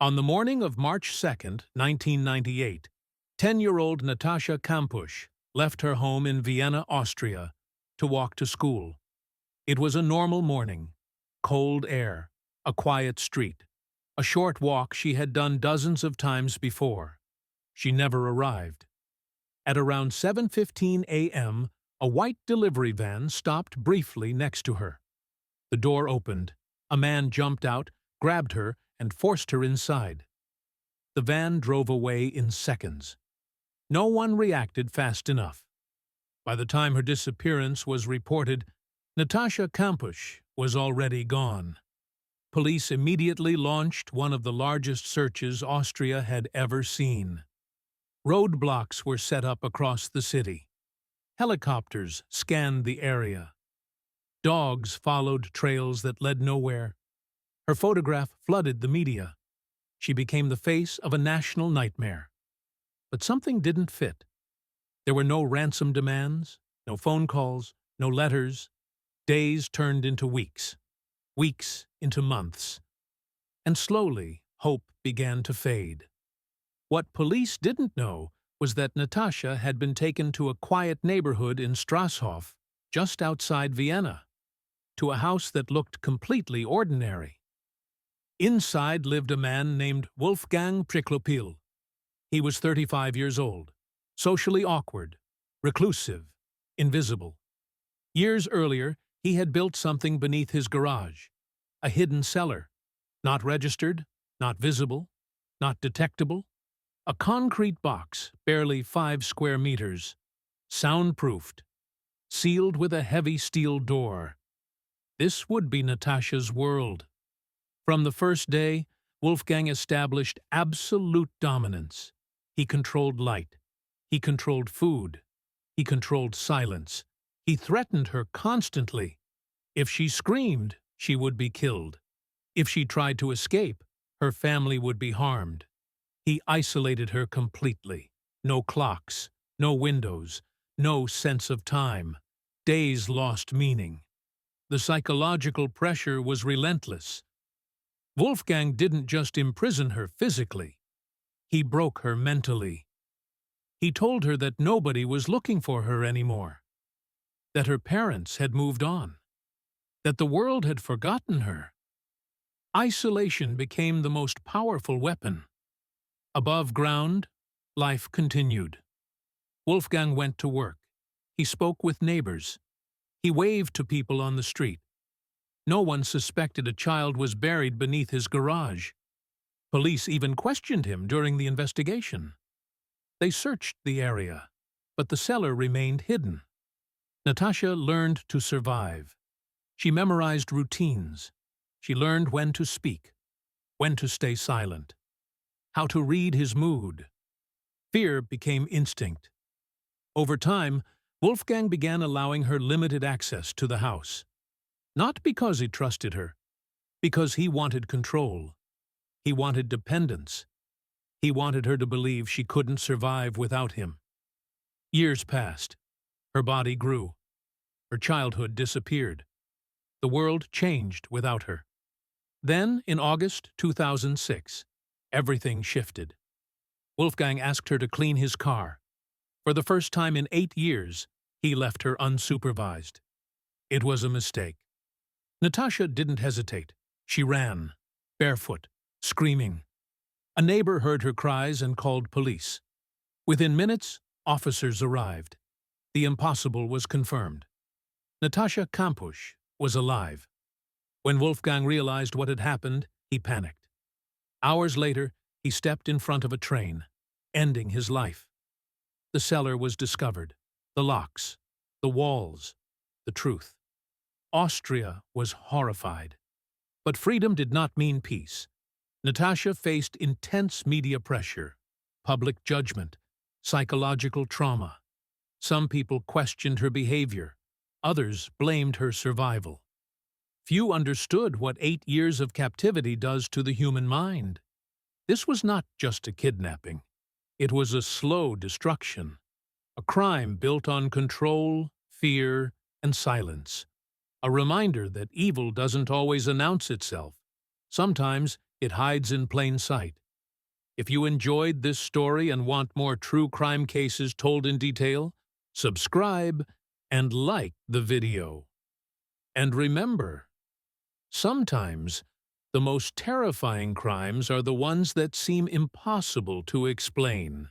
On the morning of March 2nd, 1998, 10-year-old Natascha Kampusch left her home in Vienna, Austria, to walk to school. It was a normal morning. Cold air, a quiet street, a short walk she had done dozens of times before. She never arrived. At around 7:15 a.m., a white delivery van stopped briefly next to her. The door opened. A man jumped out, grabbed her, and forced her inside. The van drove away in seconds. No one reacted fast enough. By the time her disappearance was reported, Natascha Kampusch was already gone. Police immediately launched one of the largest searches Austria had ever seen. Roadblocks were set up across the city. Helicopters scanned the area. Dogs followed trails that led nowhere. Her photograph flooded the media. She became the face of a national nightmare. But something didn't fit. There were no ransom demands, no phone calls, no letters. Days turned into weeks, weeks into months. And slowly, hope began to fade. What police didn't know was that Natascha had been taken to a quiet neighborhood in Strasshof, just outside Vienna, to a house that looked completely ordinary. Inside lived a man named Wolfgang Priklopil. He was 35 years old, socially awkward, reclusive, invisible. Years earlier, he had built something beneath his garage, a hidden cellar, not registered, not visible, not detectable, a concrete box, barely 5 square meters, soundproofed, sealed with a heavy steel door. This would be Natascha's world. From the first day, Wolfgang established absolute dominance. He controlled light. He controlled food. He controlled silence. He threatened her constantly. If she screamed, she would be killed. If she tried to escape, her family would be harmed. He isolated her completely. No clocks, no windows, no sense of time. Days lost meaning. The psychological pressure was relentless. Wolfgang didn't just imprison her physically. He broke her mentally. He told her that nobody was looking for her anymore, that her parents had moved on, that the world had forgotten her. Isolation became the most powerful weapon. Above ground, life continued. Wolfgang went to work. He spoke with neighbors. He waved to people on the street. No one suspected a child was buried beneath his garage. Police even questioned him during the investigation. They searched the area, but the cellar remained hidden. Natascha learned to survive. She memorized routines. She learned when to speak, when to stay silent, how to read his mood. Fear became instinct. Over time, Wolfgang began allowing her limited access to the house. Not because he trusted her, because he wanted control. He wanted dependence. He wanted her to believe she couldn't survive without him. Years passed. Her body grew. Her childhood disappeared. The world changed without her. Then, in August 2006, everything shifted. Wolfgang asked her to clean his car. For the first time in 8 years, he left her unsupervised. It was a mistake. Natascha didn't hesitate. She ran, barefoot, screaming. A neighbor heard her cries and called police. Within minutes, officers arrived. The impossible was confirmed. Natascha Kampusch was alive. When Wolfgang realized what had happened, he panicked. Hours later, he stepped in front of a train, ending his life. The cellar was discovered, the locks, the walls, the truth. Austria was horrified. But freedom did not mean peace. Natascha faced intense media pressure, public judgment, psychological trauma. Some people questioned her behavior. Others blamed her survival. Few understood what 8 years of captivity does to the human mind. This was not just a kidnapping. It was a slow destruction, a crime built on control, fear, and silence. A reminder that evil doesn't always announce itself. Sometimes it hides in plain sight. If you enjoyed this story and want more true crime cases told in detail, subscribe and like the video. And remember, sometimes the most terrifying crimes are the ones that seem impossible to explain.